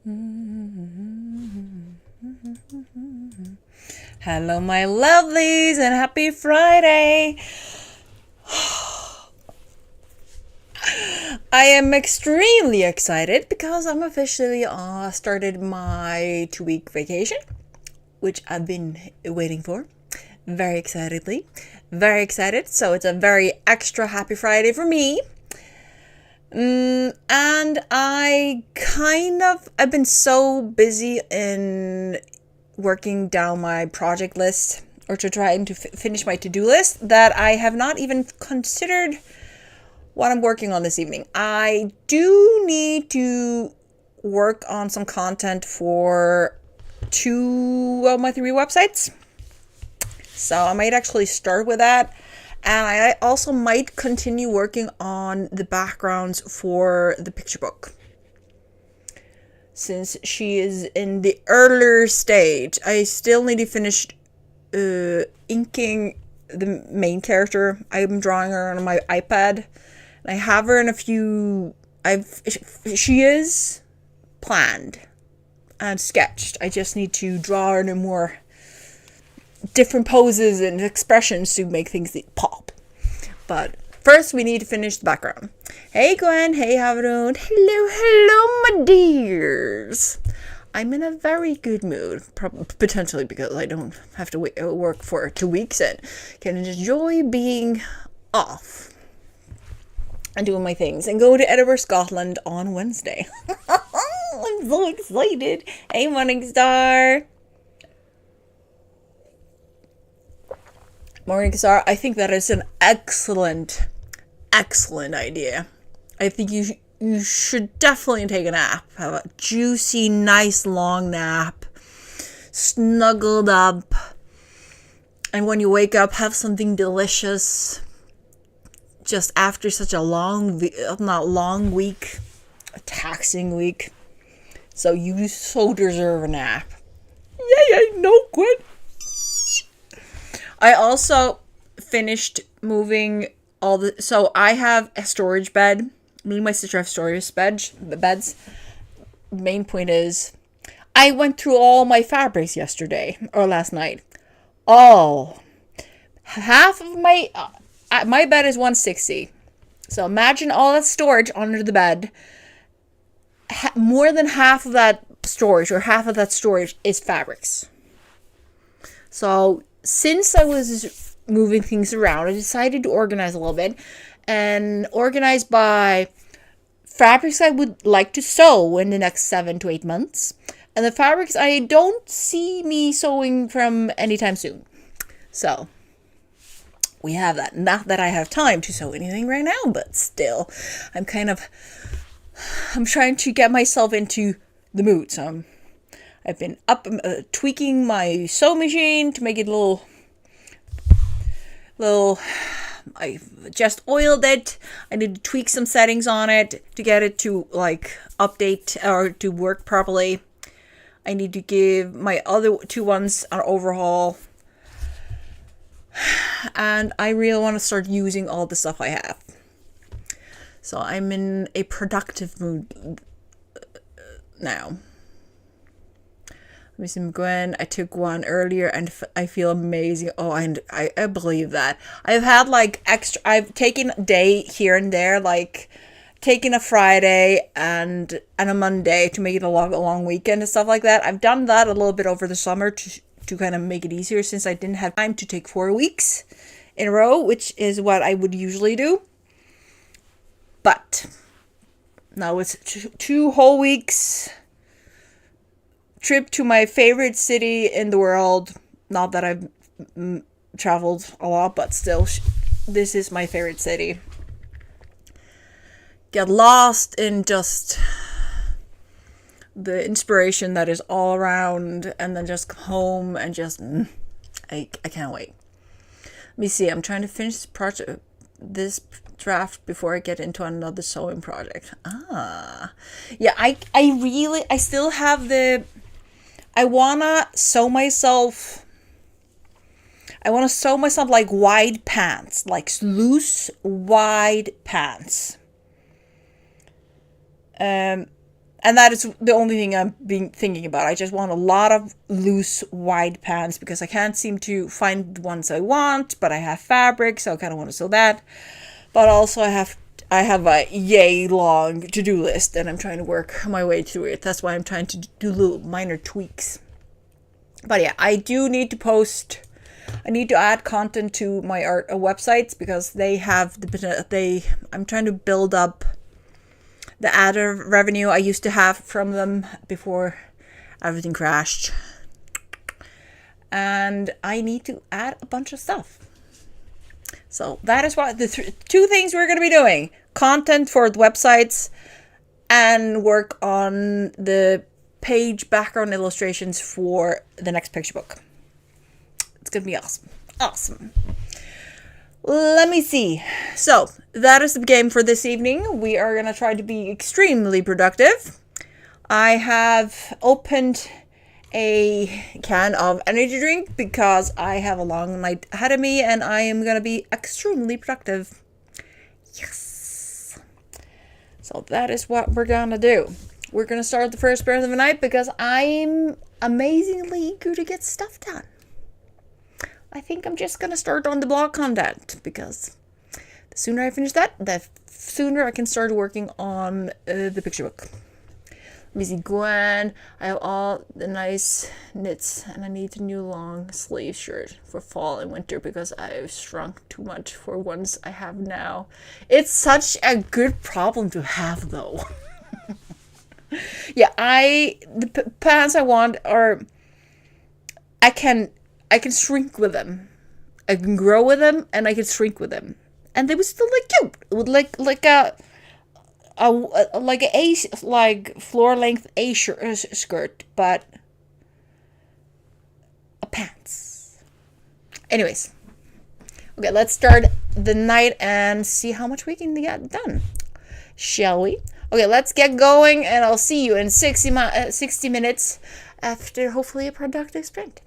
Hello, my lovelies, and happy Friday. I am extremely excited because I'm officially started my 2-week vacation, which I've been waiting for. Very excitedly. Very excited. So it's a very extra happy Friday for me. And I've been so busy in working down my project list or to trying to finish my to-do list that I have not even considered what I'm working on this evening. I do need to work on some content for 2 of my 3 websites. So I might actually start with that. And I also might continue working on the backgrounds for the picture book. Since she is in the earlier stage, I still need to finish inking the main character. I'm drawing her on my iPad. I have her in a few... She is planned and sketched. I just need to draw her in more different poses and expressions to make things pop. But first we need to finish the background. Hey Gwen, hey Havarun, hello my dears. I'm in a very good mood, potentially because I don't have to work for 2 weeks and can enjoy being off and doing my things and go to Edinburgh, Scotland on Wednesday. I'm so excited. Hey Morningstar. Morningstar, I think that is an excellent idea. I think you should definitely take a nap. Have a juicy, nice, long nap. Snuggled up. And when you wake up, have something delicious. Just after such a long week. A taxing week. So you so deserve a nap. Yay, I know, Gwen. I also finished moving so I have a storage bed. Me and my sister have storage beds. Main point is, I went through all my fabrics yesterday, or last night. Half of my bed is 160. So imagine all that storage under the bed. More than half of that storage, is fabrics. So since I was moving things around, I decided to organize a little bit and organize by fabrics I would like to sew in the next 7 to 8 months and the fabrics I don't see me sewing from anytime soon. So we have that. Not that I have time to sew anything right now, but still, I'm trying to get myself into the mood. So I've been tweaking my sewing machine to make it a little. I just oiled it. I need to tweak some settings on it to get it to update or to work properly. I need to give my other 2 ones an overhaul. And I really want to start using all the stuff I have. So I'm in a productive mood now. Miss Gwen, I took one earlier and I feel amazing. Oh, and I believe that. I've had I've taken a day here and there, taking a Friday and a Monday to make it a long weekend and stuff like that. I've done that a little bit over the summer to kind of make it easier since I didn't have time to take 4 weeks in a row, which is what I would usually do. But now it's 2 whole weeks. Trip to my favorite city in the world. Not that I've traveled a lot, but still, this is my favorite city. Get lost in just the inspiration that is all around, and then just come home and just I can't wait. Let me see. I'm trying to finish this draft before I get into another sewing project. Yeah, I still have I want to sew myself wide pants, loose, wide pants. And that is the only thing I'm thinking about. I just want a lot of loose, wide pants because I can't seem to find the ones I want, but I have fabric, so I kind of want to sew that. But also I have a yay long to-do list, and I'm trying to work my way through it. That's why I'm trying to do little minor tweaks. But yeah, I do need to post. I need to add content to my art websites because they have I'm trying to build up the ad revenue I used to have from them before everything crashed. And I need to add a bunch of stuff. So that is what the two things we're going to be doing. Content for the websites and work on the page background illustrations for the next picture book. It's going to be awesome. Awesome. Let me see. So, that is the game for this evening. We are going to try to be extremely productive. I have opened a can of energy drink because I have a long night ahead of me and I am going to be extremely productive. Yes. So, that is what we're going to do. We're going to start the first part of the night because I'm amazingly eager to get stuff done. I think I'm just going to start on the blog content because the sooner I finish that, the sooner I can start working on the picture book. Let me see, Gwen. I have all the nice knits and I need a new long sleeve shirt for fall and winter because I've shrunk too much for ones I have now. It's such a good problem to have though. Yeah, the pants I want are, I can shrink with them. I can grow with them and I can shrink with them. And they would still look cute. It would like a floor length skirt, but a pants. Anyways. Okay, let's start the night and see how much we can get done. Shall we? Okay, let's get going and I'll see you in 60 minutes after hopefully a productive sprint.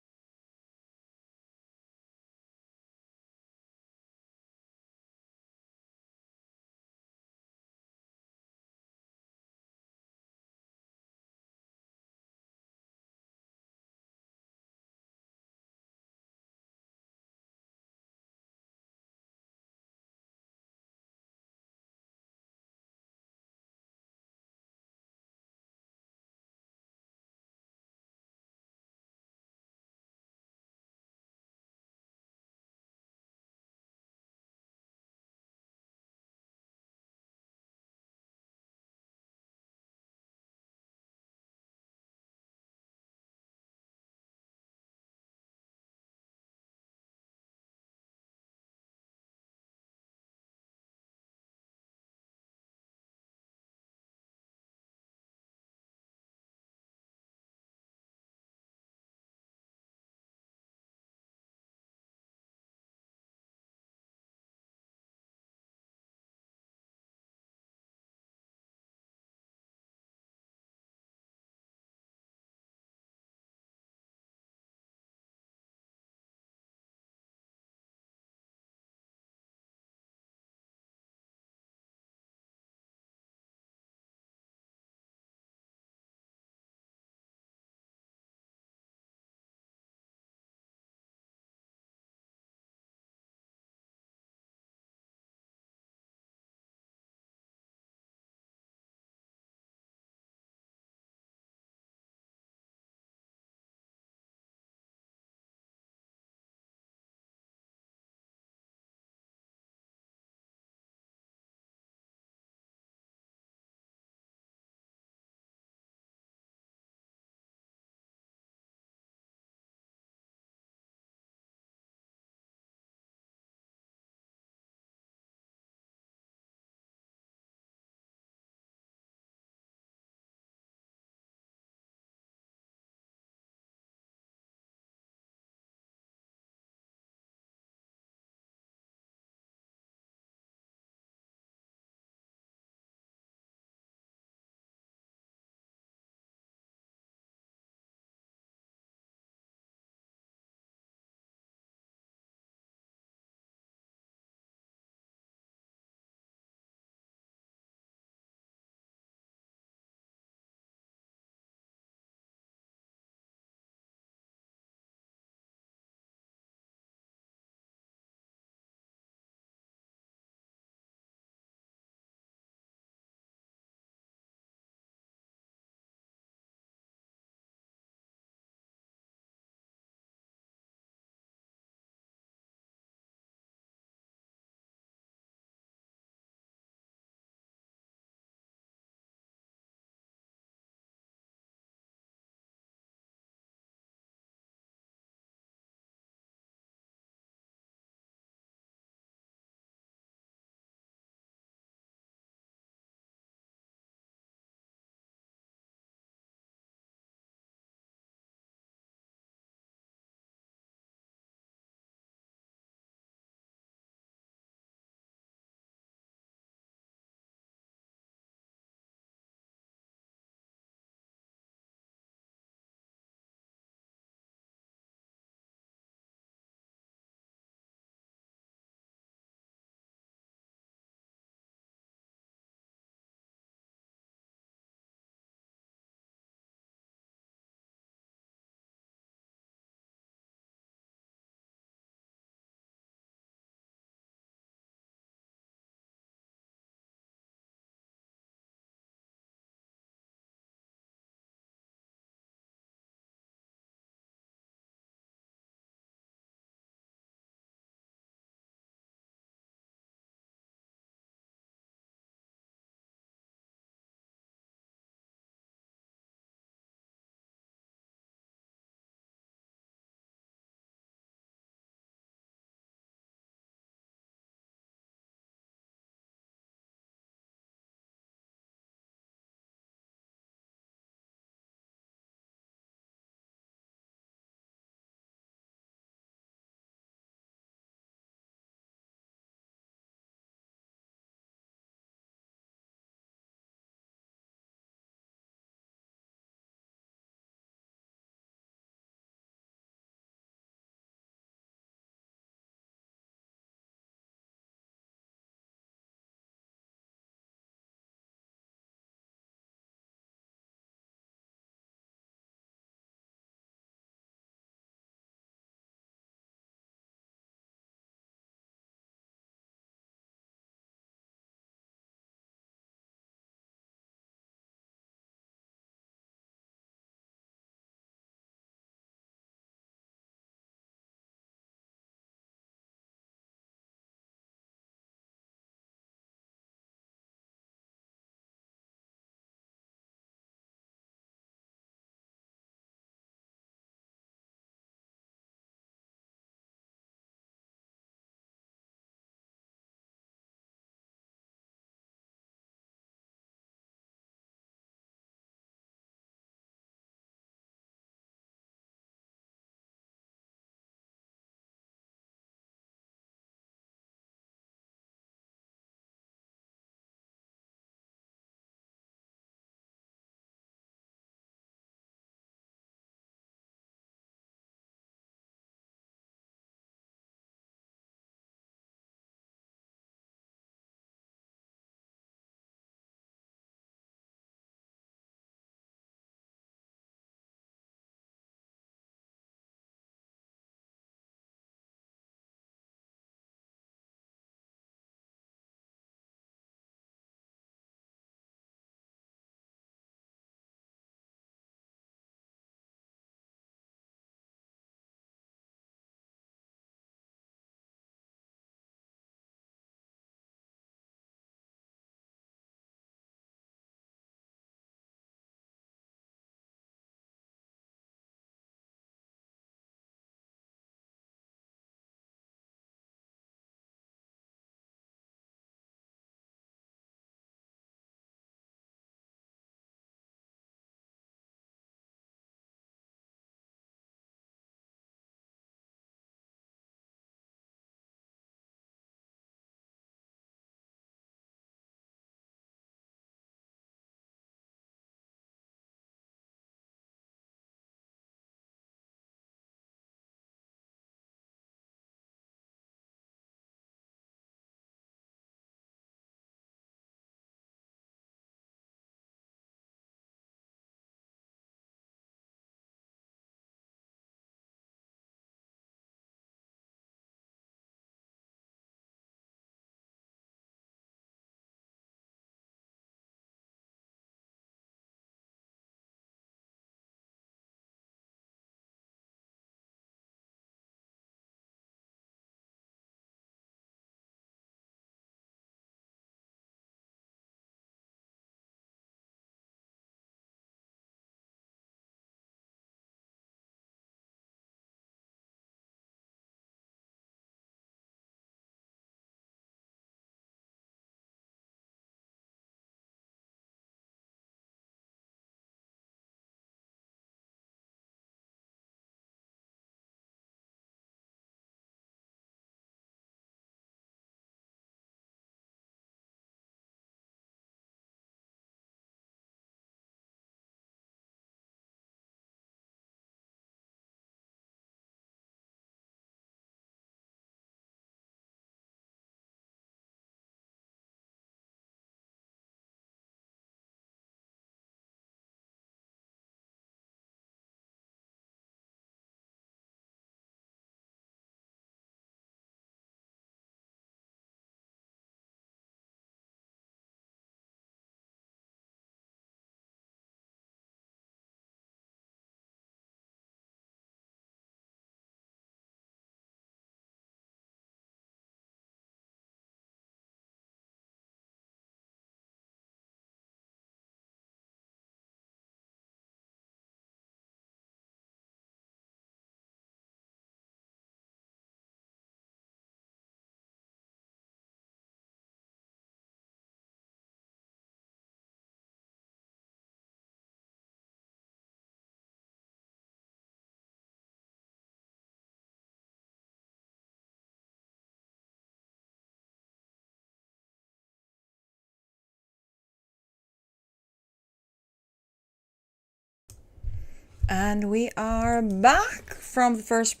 And we are back from the first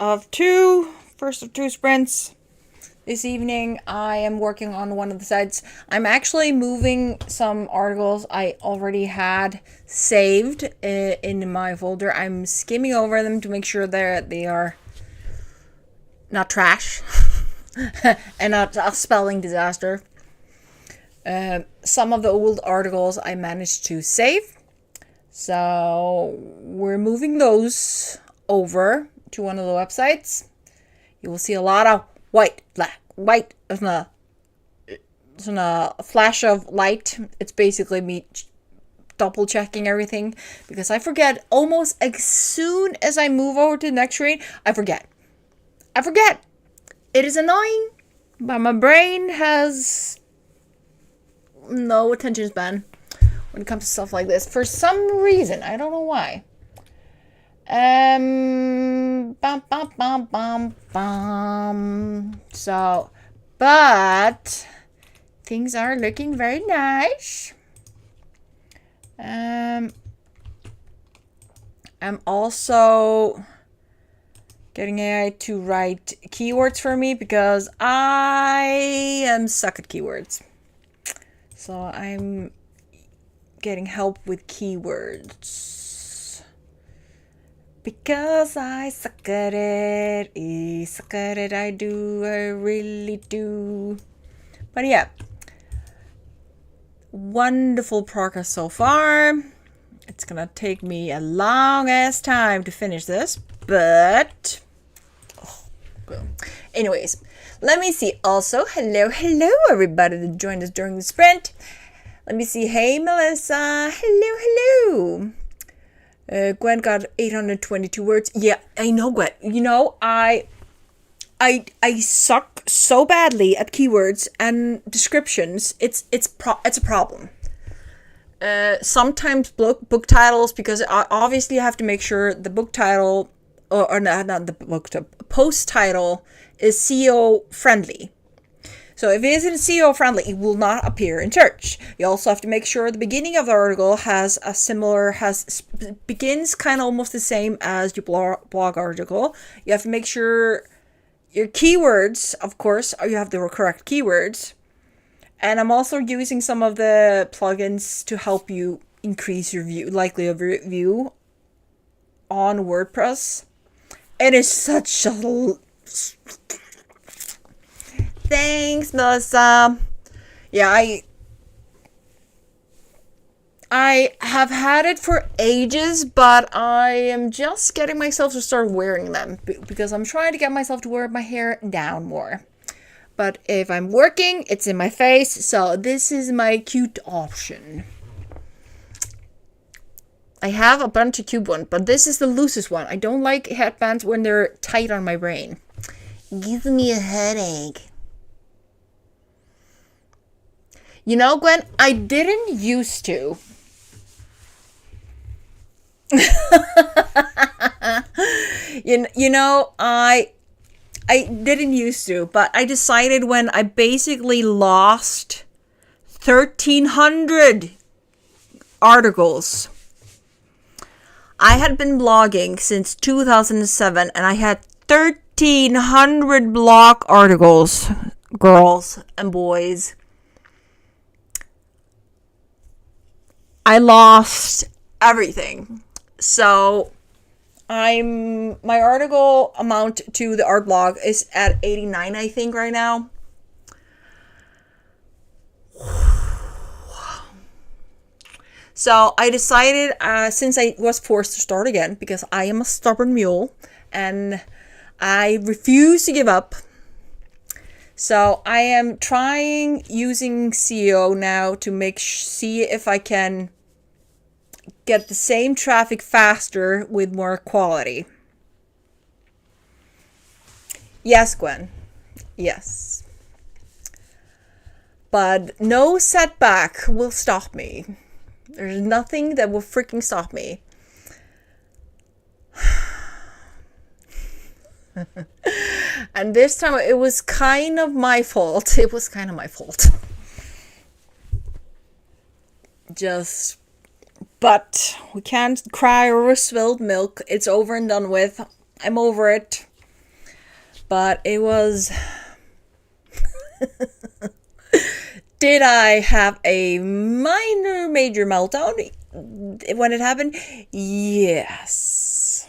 of two sprints. This evening I am working on one of the sites. I'm actually moving some articles I already had saved in my folder. I'm skimming over them to make sure that they are not trash and not a spelling disaster. Some of the old articles I managed to save. So we're moving those over to one of the websites. You will see a lot of white, as in a flash of light. It's basically me double checking everything because I forget almost as soon as I move over to the next screen. I forget. It is annoying, but my brain has no attention span when it comes to stuff like this. For some reason, I don't know why. So, but things are looking very nice. I'm also getting AI to write keywords for me because I am suck at keywords. So I'm getting help with keywords because I suck at it. I really do. But yeah, wonderful progress so far. It's gonna take me a long ass time to finish this, but anyways, let me see. Also, hello everybody that joined us during the sprint. Let me see. Hey, Melissa. Hello. Gwen got 822 words. Yeah, I know, Gwen. You know, I suck so badly at keywords and descriptions. It's a problem. Sometimes book titles, because I obviously have to make sure the book title or not the book post title is SEO friendly. So if it isn't SEO friendly, it will not appear in search. You also have to make sure the beginning of the article begins kind of almost the same as your blog article. You have to make sure your keywords, of course, you have the correct keywords. And I'm also using some of the plugins to help you increase your likelihood of view on WordPress. It is such a... Thanks, Melissa. Yeah, I have had it for ages, but I am just getting myself to start wearing them because I'm trying to get myself to wear my hair down more. But if I'm working, it's in my face, so this is my cute option. I have a bunch of cute ones, but this is the loosest one. I don't like headbands when they're tight on my brain. It gives me a headache. You know, Gwen, I didn't used to. you know, I didn't used to, but I decided when I basically lost 1,300 articles. I had been blogging since 2007, and I had 1,300 blog articles, girls and boys. I lost everything. So my article amount to the art blog is at 89, I think, right now. So I decided, since I was forced to start again, because I am a stubborn mule and I refuse to give up. So I am trying using SEO now to see if I can get the same traffic faster with more quality. Yes, Gwen. Yes. But no setback will stop me. There's nothing that will freaking stop me. And this time it was kind of my fault. Just But we can't cry over spilled milk. It's over and done with. I'm over it. But it was... Did I have a minor, major meltdown when it happened? Yes.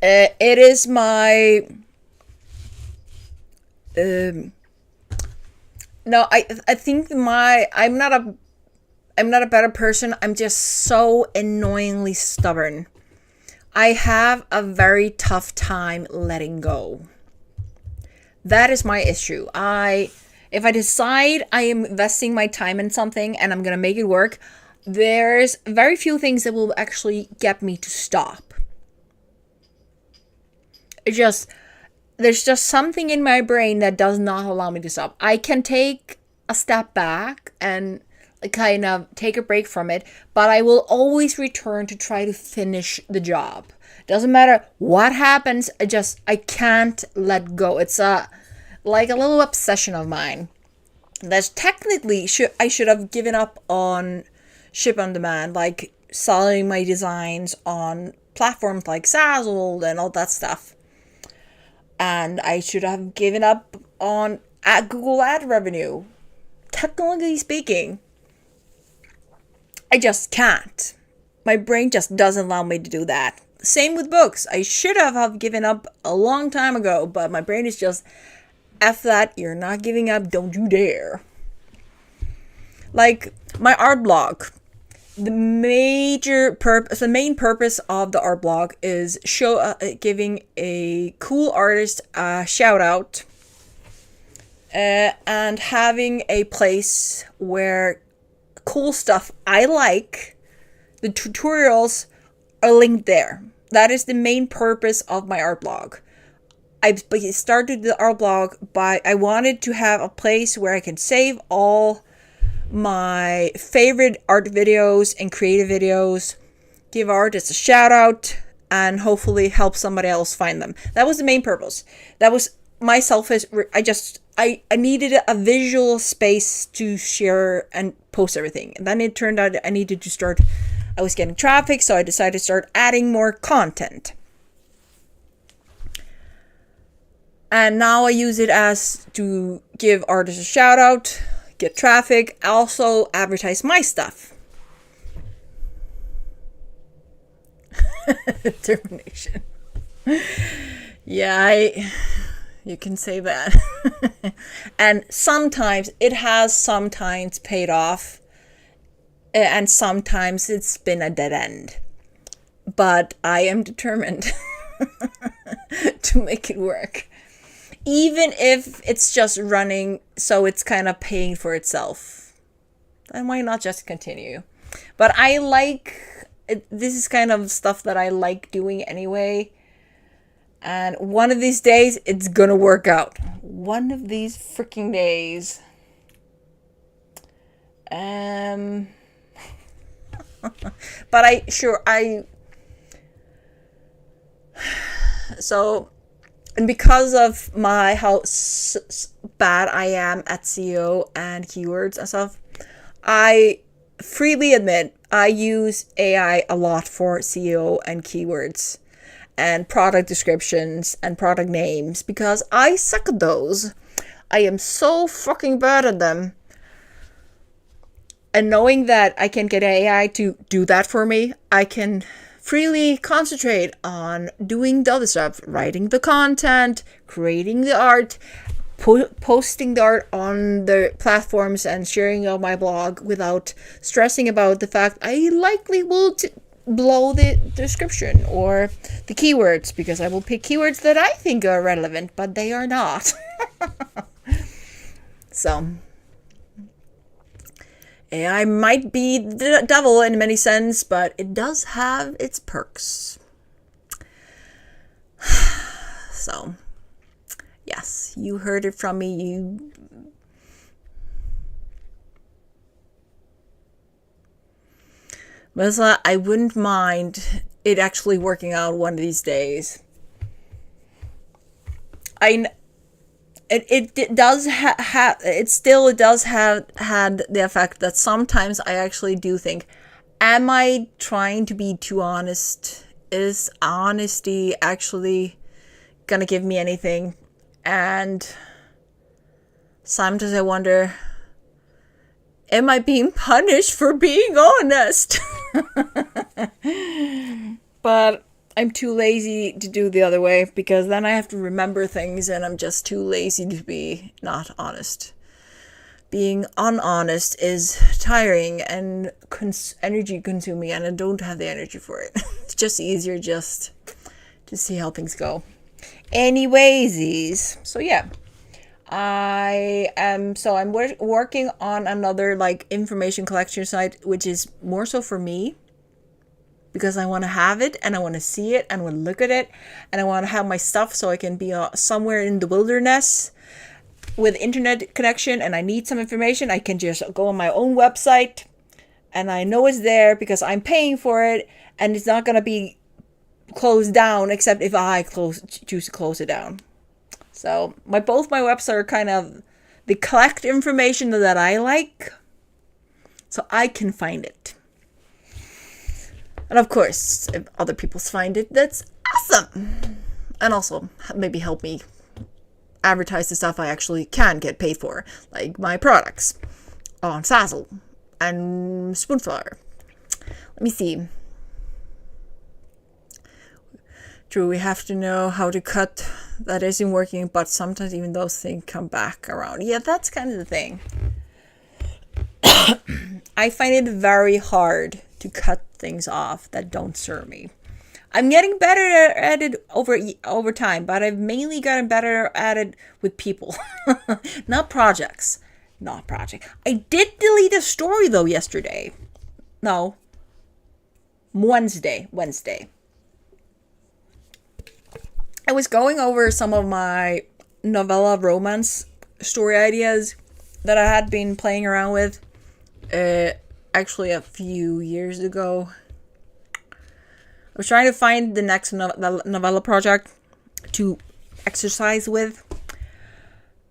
It is my... no, I think I'm not a better person. I'm just so annoyingly stubborn. I have a very tough time letting go. That is my issue. If I decide I am investing my time in something and I'm going to make it work, there's very few things that will actually get me to stop. There's just something in my brain that does not allow me to stop. I can take a step back and kind of take a break from it, but I will always return to try to finish the job. Doesn't matter what happens, I can't let go. It's like a little obsession of mine. That's technically, I should have given up on ship on demand, like selling my designs on platforms like Zazzled and all that stuff. And I should have given up on Google ad revenue. Technically speaking, I just can't. My brain just doesn't allow me to do that. Same with books. I should have given up a long time ago, but my brain is just, F that, you're not giving up, don't you dare. Like my art blog. The main purpose of the art blog is giving a cool artist a shout out, and having a place where cool stuff I like, the tutorials are linked there. That is the main purpose of my art blog. I started the art blog I wanted to have a place where I can save all my favorite art videos and creative videos, give artists a shout out, and hopefully help somebody else find them. That was the main purpose. That was my selfish. I needed a visual space to share and post everything. And then it turned out I was getting traffic, so I decided to start adding more content. And now I use it as to give artists a shout out, get traffic, also advertise my stuff. Termination. Yeah, you can say that. And sometimes it has paid off, and sometimes it's been a dead end. But I am determined to make it work. Even if it's just running, so it's kind of paying for itself. Then why not just continue? But I like it. This is kind of stuff that I like doing anyway. And one of these days, it's gonna work out. One of these freaking days. But so, and because of how bad I am at SEO and keywords and stuff, I freely admit I use AI a lot for SEO and keywords and product descriptions and product names because I suck at those. I am so fucking bad at them. And knowing that I can get AI to do that for me, I can freely concentrate on doing the other stuff, writing the content, creating the art, posting the art on the platforms and sharing on my blog without stressing about the fact I likely will blow the description or the keywords, because I will pick keywords that I think are relevant, but they are not. So AI might be the devil in many sense, but it does have its perks. So, yes, you heard it from me. Melissa, I wouldn't mind it actually working out one of these days. It does it does have had the effect that sometimes I actually do think, am I trying to be too honest? Is honesty actually gonna give me anything? And sometimes I wonder, am I being punished for being honest? But I'm too lazy to do the other way, because then I have to remember things and I'm just too lazy to be not honest. Being unhonest is tiring and energy consuming, and I don't have the energy for it. It's just easier just to see how things go. Anyways, so yeah. I'm working on another like information collection site, which is more so for me, because I want to have it and I want to see it and I want to look at it and I want to have my stuff so I can be somewhere in the wilderness with internet connection and I need some information. I can just go on my own website and I know it's there because I'm paying for it, and it's not going to be closed down except if I choose to close it down. So both my websites are kind of, they collect information that I like so I can find it. And of course, if other people find it, that's awesome. And also, maybe help me advertise the stuff I actually can get paid for, like my products on Sazzle and Spoonflower. Let me see. True, we have to know how to cut. That isn't working, but sometimes even those things come back around. Yeah, that's kind of the thing. I find it very hard to cut things off that don't serve me. I'm getting better at it over time, but I've mainly gotten better at it with people, not projects. I did delete a story though yesterday. No, Wednesday. I was going over some of my novella romance story ideas that I had been playing around with actually a few years ago. I was trying to find the next novella project to exercise with,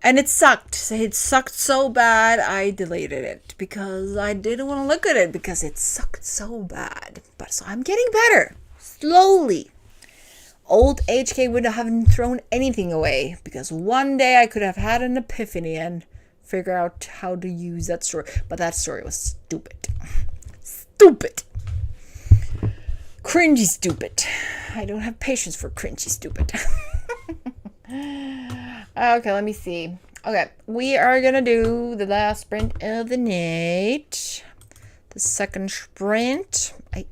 and it sucked. It sucked so bad I deleted it because I didn't want to look at it because it sucked so bad. But so I'm getting better slowly. Old HK would have thrown anything away, because one day I could have had an epiphany and figure out how to use that story. But that story was stupid. Stupid. Cringy stupid. I don't have patience for cringy stupid. Okay, let me see. Okay, we are gonna do the last sprint of the night. The second sprint. I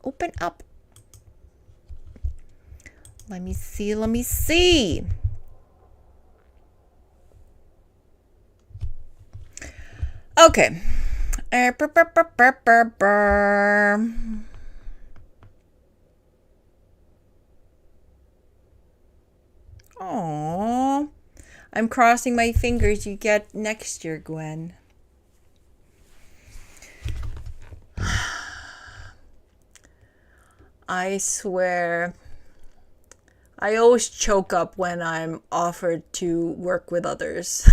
open up. Let me see. Okay. Aww. I'm crossing my fingers you get next year, Gwen. I swear, I always choke up when I'm offered to work with others.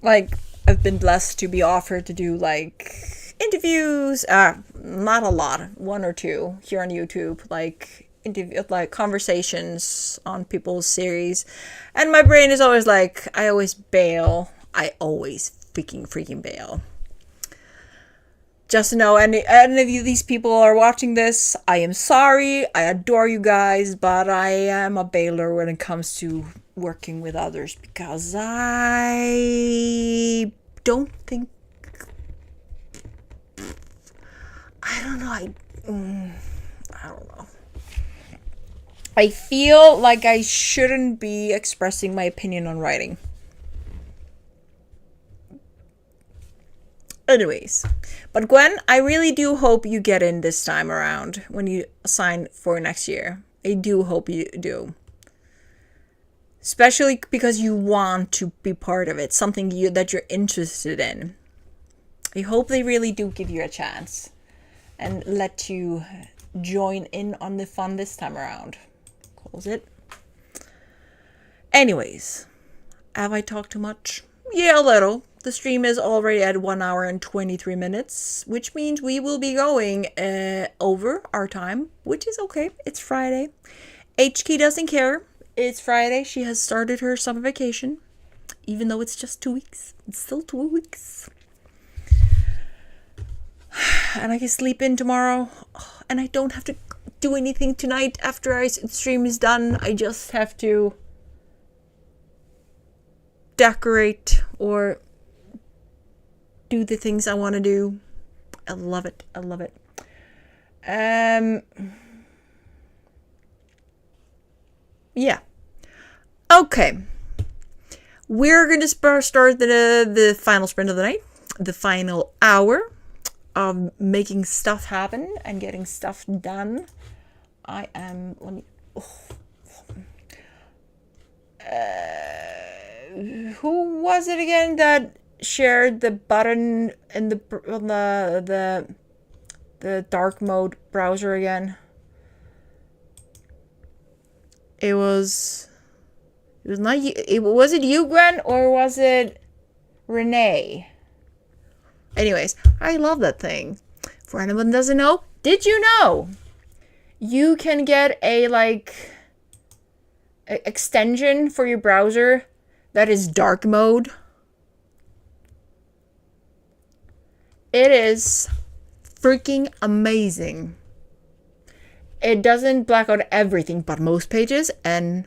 Like, I've been blessed to be offered to do, like, interviews. Not a lot. 1 or 2 here on YouTube. Like, conversations on people's series. And my brain is always like, I always bail. I always freaking bail. Just to know, any of these people are watching this, I am sorry. I adore you guys, but I am a bailer when it comes to working with others, because I don't think, I don't know. I feel like I shouldn't be expressing my opinion on writing. Anyways, but Gwen, I really do hope you get in this time around when you sign for next year. I do hope you do. Especially because you want to be part of it, something that you're interested in. I hope they really do give you a chance and let you join in on the fun this time around. Close it. Anyways, have I talked too much? Yeah, a little. The stream is already at 1 hour and 23 minutes, which means we will be going over our time, which is okay. It's Friday. HK doesn't care. It's Friday. She has started her summer vacation, even though it's just 2 weeks. It's still 2 weeks. And I can sleep in tomorrow. And I don't have to do anything tonight after the stream is done. I just have to decorate or do the things I want to do. I love it. I love it. Yeah. Okay. We're going to start the final sprint of the night. The final hour of making stuff happen and getting stuff done. I am... Let me... who was it again that shared the button in the dark mode browser again? It was not you. Was it you, Gwen, or was it Renee? Anyways, I love that thing. For anyone who doesn't know, did you know you can get a extension for your browser that is dark mode? It is freaking amazing. It doesn't black out everything but most pages, and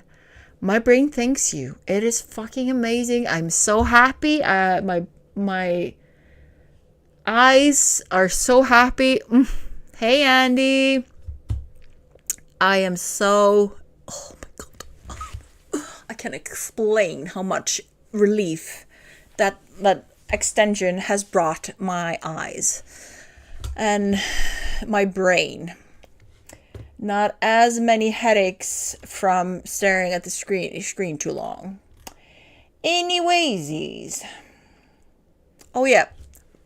my brain thanks you. It is fucking amazing. I'm so happy. My eyes are so happy. Hey, Andy. I am so... Oh my god. I can't explain how much relief that extension has brought my eyes and my brain. Not as many headaches from staring at the screen too long. Anyways. Oh yeah,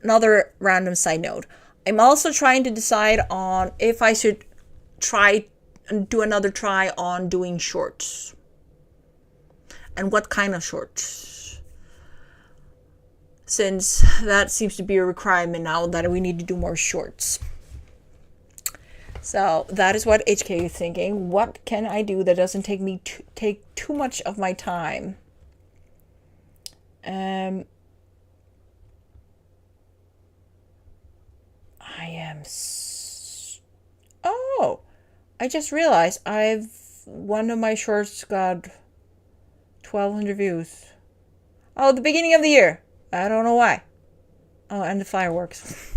another random side note. I'm also trying to decide on if I should do another try on doing shorts. And what kind of shorts. Since that seems to be a requirement now that we need to do more shorts. So that is what HK is thinking. What can I do that doesn't take too much of my time? I am... Oh! I just realized one of my shorts got 1,200 views. Oh, the beginning of the year. I don't know why. Oh, and the fireworks.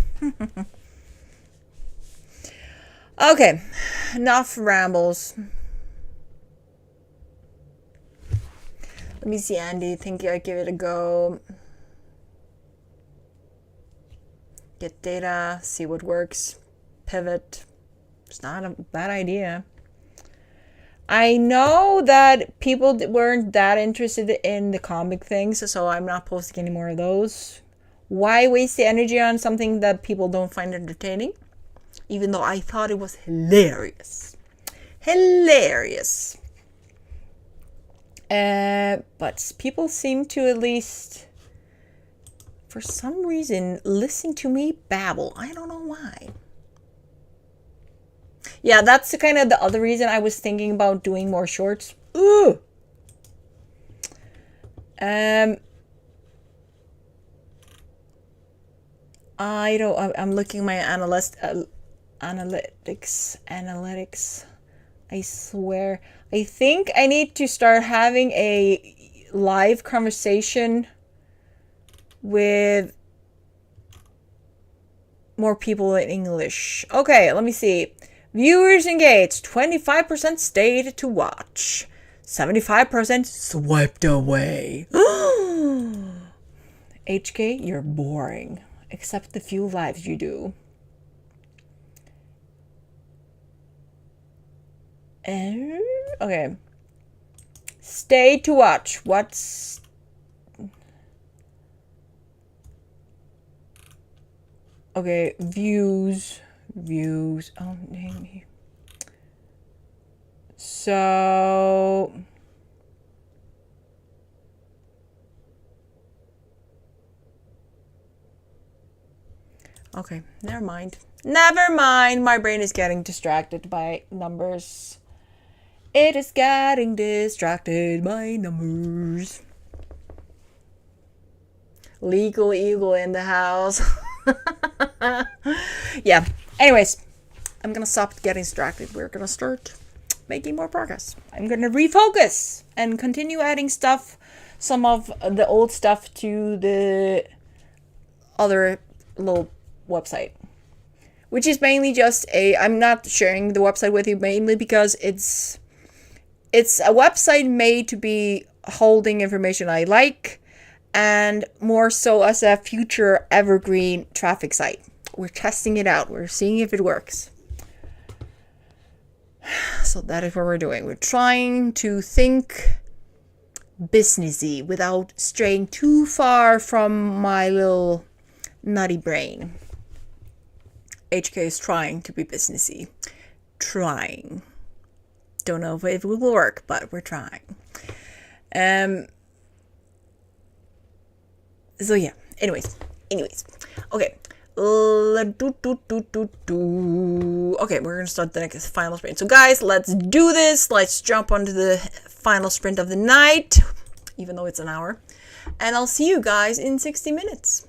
Okay, enough rambles. Let me see, Andy. Think I give it a go. Get data, see what works. Pivot. It's not a bad idea. I know that people weren't that interested in the comic things, so I'm not posting any more of those. Why waste the energy on something that people don't find entertaining? Even though I thought it was hilarious. Hilarious. But people seem to at least, for some reason, listen to me babble. I don't know why. Yeah, that's kind of the other reason I was thinking about doing more shorts. Ooh. I'm looking at my analytics. I swear. I think I need to start having a live conversation with more people in English. Okay, let me see. Viewers engaged. 25% stayed to watch. 75% swiped away. HK, you're boring. Except the few lives you do. Okay. Stay to watch. What's... Okay, views. Oh, name me. So okay, never mind. Never mind. My brain is getting distracted by numbers. It is getting distracted by numbers. Legal eagle in the house. Yeah. Anyways, I'm gonna stop getting distracted. We're gonna start making more progress. I'm gonna refocus and continue adding stuff, some of the old stuff to the other little website, which is mainly just I'm not sharing the website with you mainly because it's a website made to be holding information I like, and more so as a future evergreen traffic site. We're testing it out. We're seeing if it works. So that is what we're doing. We're trying to think businessy without straying too far from my little nutty brain. HK is trying to be businessy. Trying. Don't know if it will work, but we're trying. So yeah. Anyways. Okay. Okay, we're gonna start the next final sprint. So guys, let's do this. Let's jump onto the final sprint of the night, even though it's an hour. And I'll see you guys in 60 minutes.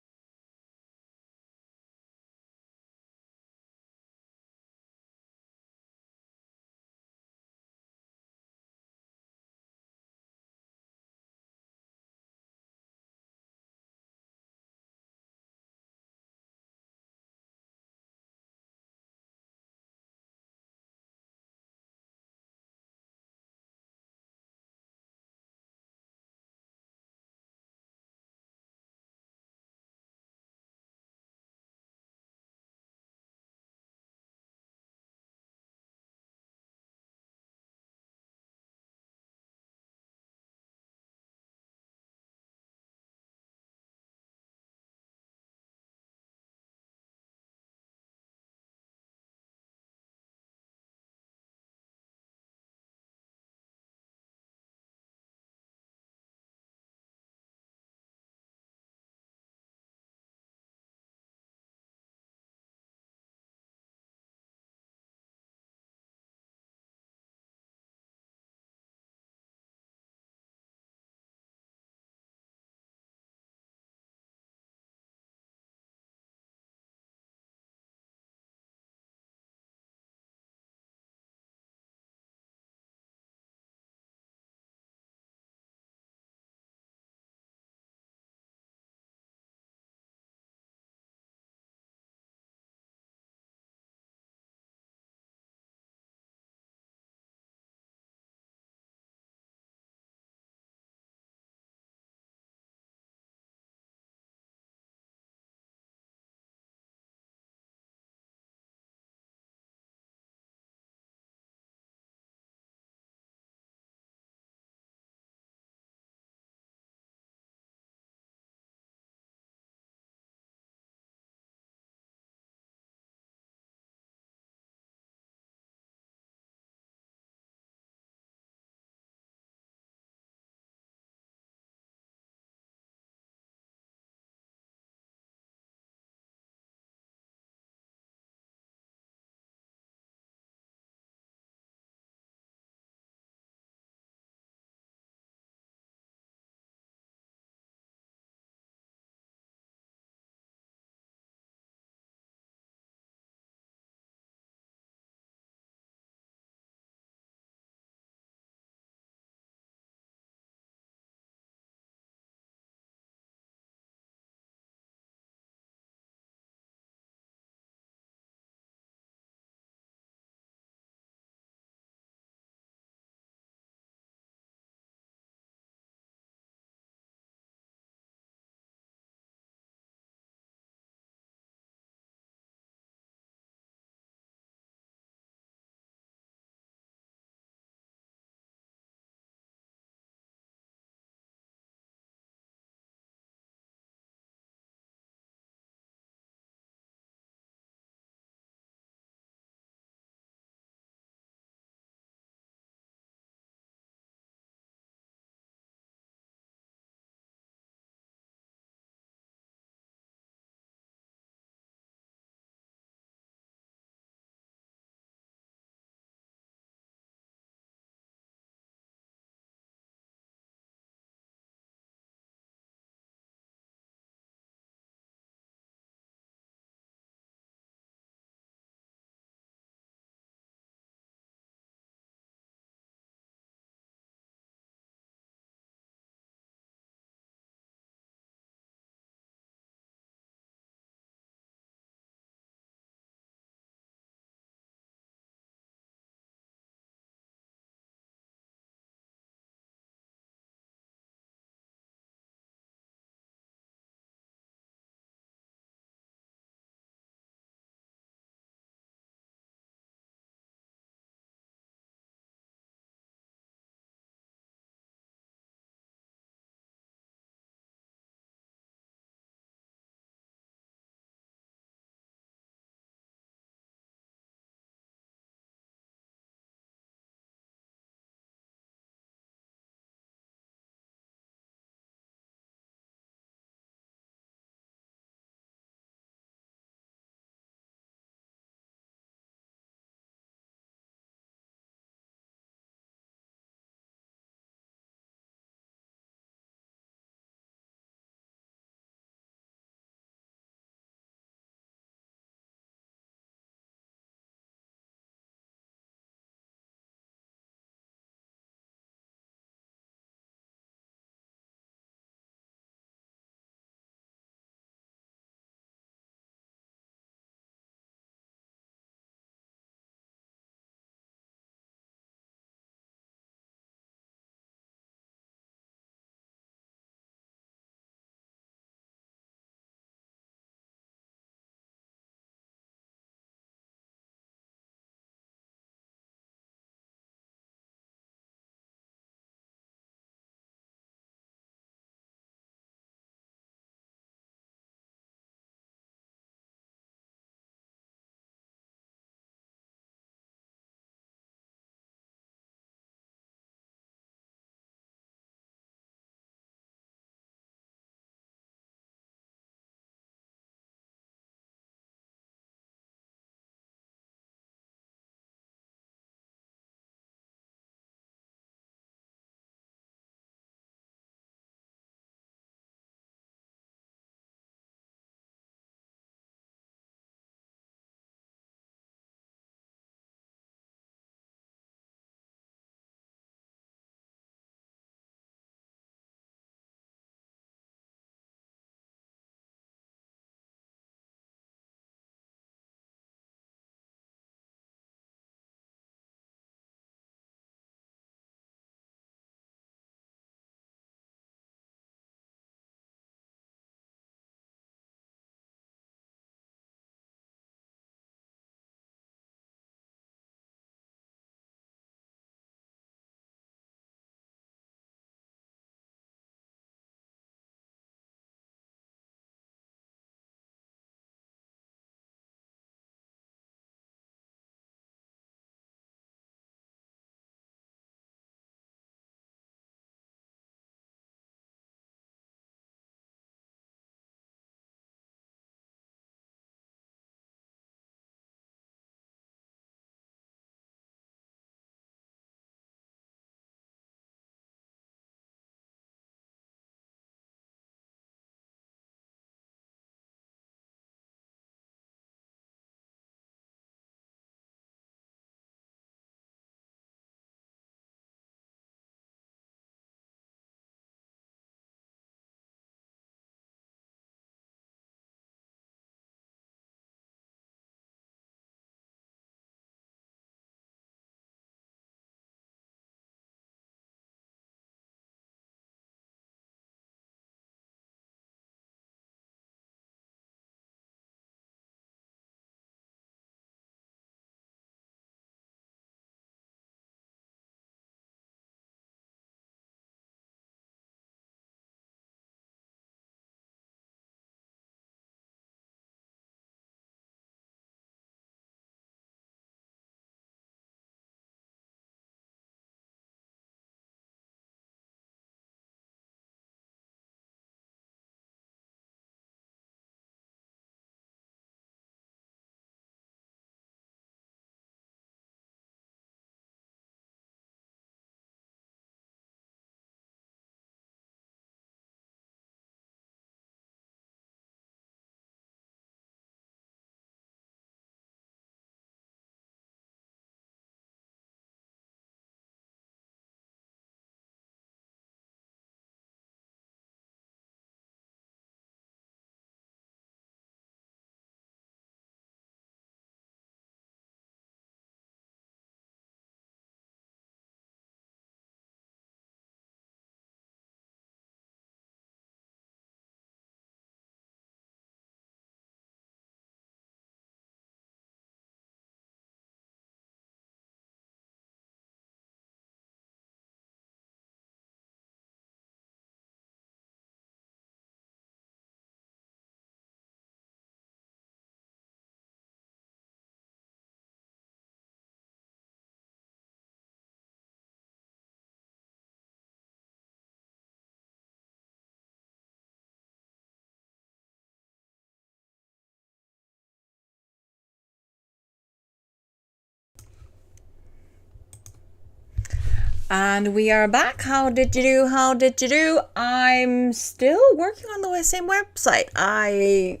And we are back. How did you do? How did you do? I'm still working on the same website. I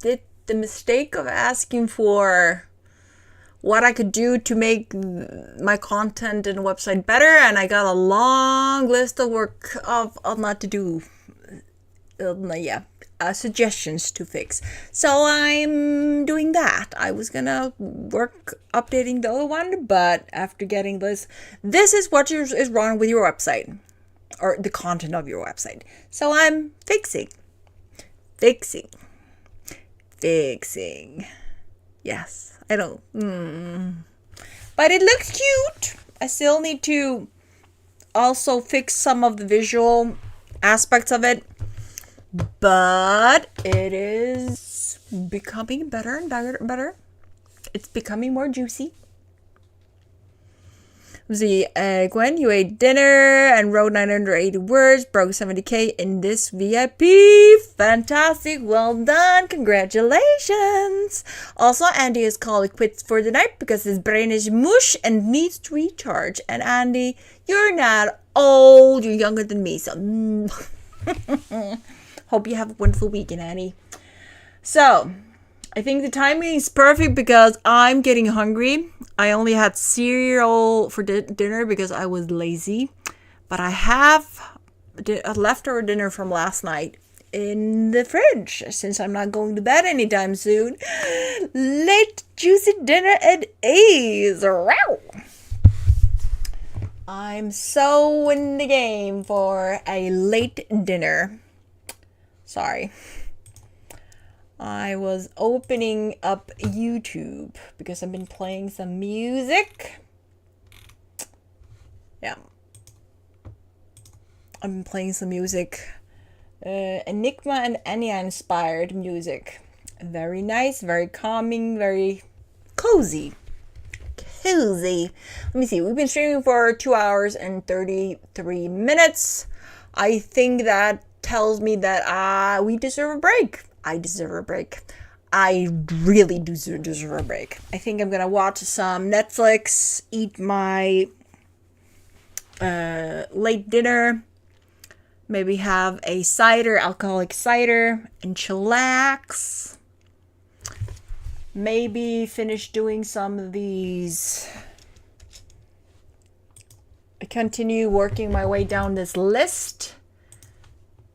did the mistake of asking for what I could do to make my content and website better, and I got a long list of work of not to do. Suggestions to fix. So I'm doing that. I was gonna work updating the other one, but after getting this is what is wrong with your website or the content of your website. So I'm fixing. Yes, I don't. But it looks cute. I still need to also fix some of the visual aspects of it. But it is becoming better and better. It's becoming more juicy. Gwen, you ate dinner and wrote 980 words, broke 70k in this VIP. Fantastic. Well done. Congratulations. Also, Andy is called it quits for the night because his brain is mush and needs to recharge. And Andy, you're not old. You're younger than me. So... Hope you have a wonderful weekend, Annie. So, I think the timing is perfect because I'm getting hungry. I only had cereal for dinner because I was lazy. But I have a leftover dinner from last night in the fridge since I'm not going to bed anytime soon. Late juicy dinner it is. Wow. I'm so in the game for a late dinner. Sorry. I was opening up YouTube because I've been playing some music. Yeah. I've been playing some music. Enigma and Enya inspired music. Very nice, very calming, very cozy. Let me see. We've been streaming for 2 hours and 33 minutes. I think that tells me that we deserve a break. I deserve a break. I really do deserve a break. I think I'm gonna watch some Netflix, eat my late dinner, maybe have a alcoholic cider, and chillax. Maybe finish doing some of these. I continue working my way down this list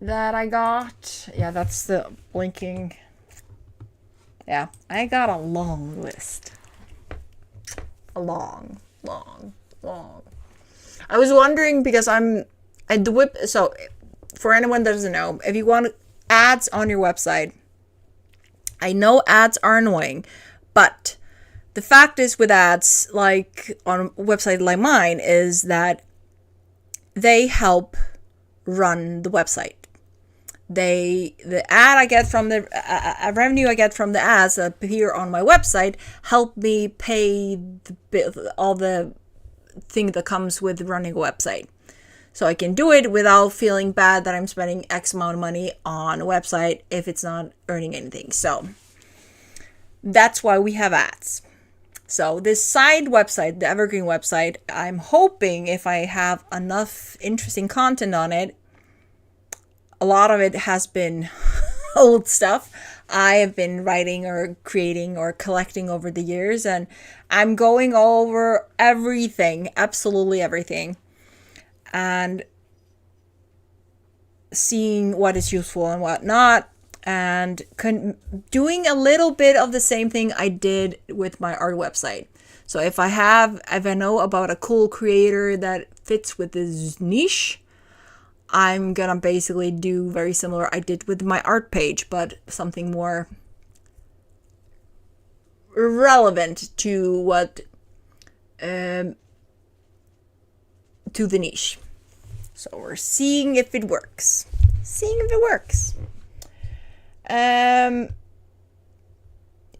that I got. Yeah, that's the blinking. Yeah, I got a long list. A long. I was wondering because I'm at the whip. So, for anyone that doesn't know, if you want ads on your website, I know ads are annoying, but the fact is with ads, like on a website like mine, is that they help run the website. The ad I get from the revenue I get from the ads that appear on my website help me pay all the thing that comes with running a website. So I can do it without feeling bad that I'm spending X amount of money on a website if it's not earning anything. So that's why we have ads. So this side website, the Evergreen website, I'm hoping if I have enough interesting content on it, a lot of it has been old stuff I have been writing or creating or collecting over the years, and I'm going over everything, absolutely everything, and seeing what is useful and what not, and doing a little bit of the same thing I did with my art website. So if I know about a cool creator that fits with this niche, I'm gonna basically do very similar I did with my art page, but something more relevant to what to the niche. So we're seeing if it works.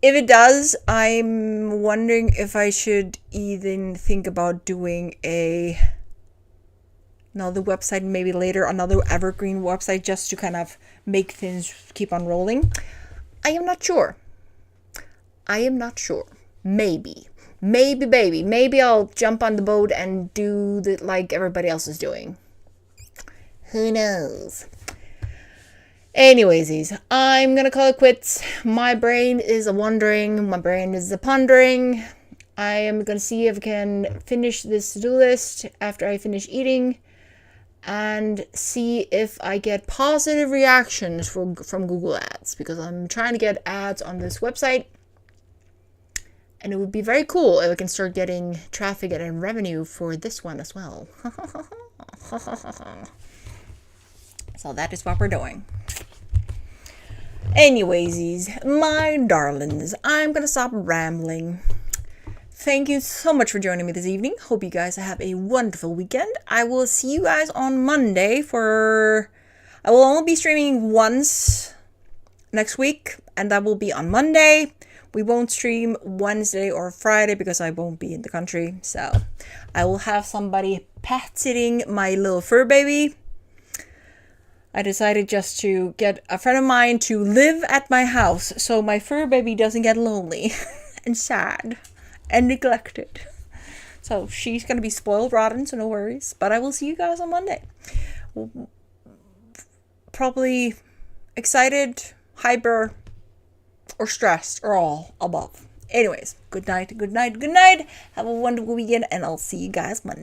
If it does, I'm wondering if I should even think about doing another website, maybe later, another evergreen website, just to kind of make things keep on rolling. I am not sure. Maybe Maybe, baby, maybe I'll jump on the boat and do the like everybody else is doing. Who knows? Anyways, I'm gonna call it quits. My brain is a-wondering. My brain is a-pondering. I am gonna see if I can finish this to-do list after I finish eating and see if I get positive reactions from Google Ads, because I'm trying to get ads on this website. And it would be very cool if I can start getting traffic and revenue for this one as well. So that is what we're doing. Anyways, my darlings, I'm gonna stop rambling. Thank you so much for joining me this evening. Hope you guys have a wonderful weekend. I will see you guys on Monday I will only be streaming once next week, and that will be on Monday. We won't stream Wednesday or Friday because I won't be in the country. So I will have somebody pet sitting my little fur baby. I decided just to get a friend of mine to live at my house so my fur baby doesn't get lonely and sad and neglected. So she's going to be spoiled rotten, so no worries. But I will see you guys on Monday. Probably excited, hyper, or stressed, or all above. Anyways, good night, good night, good night. Have a wonderful weekend, and I'll see you guys Monday.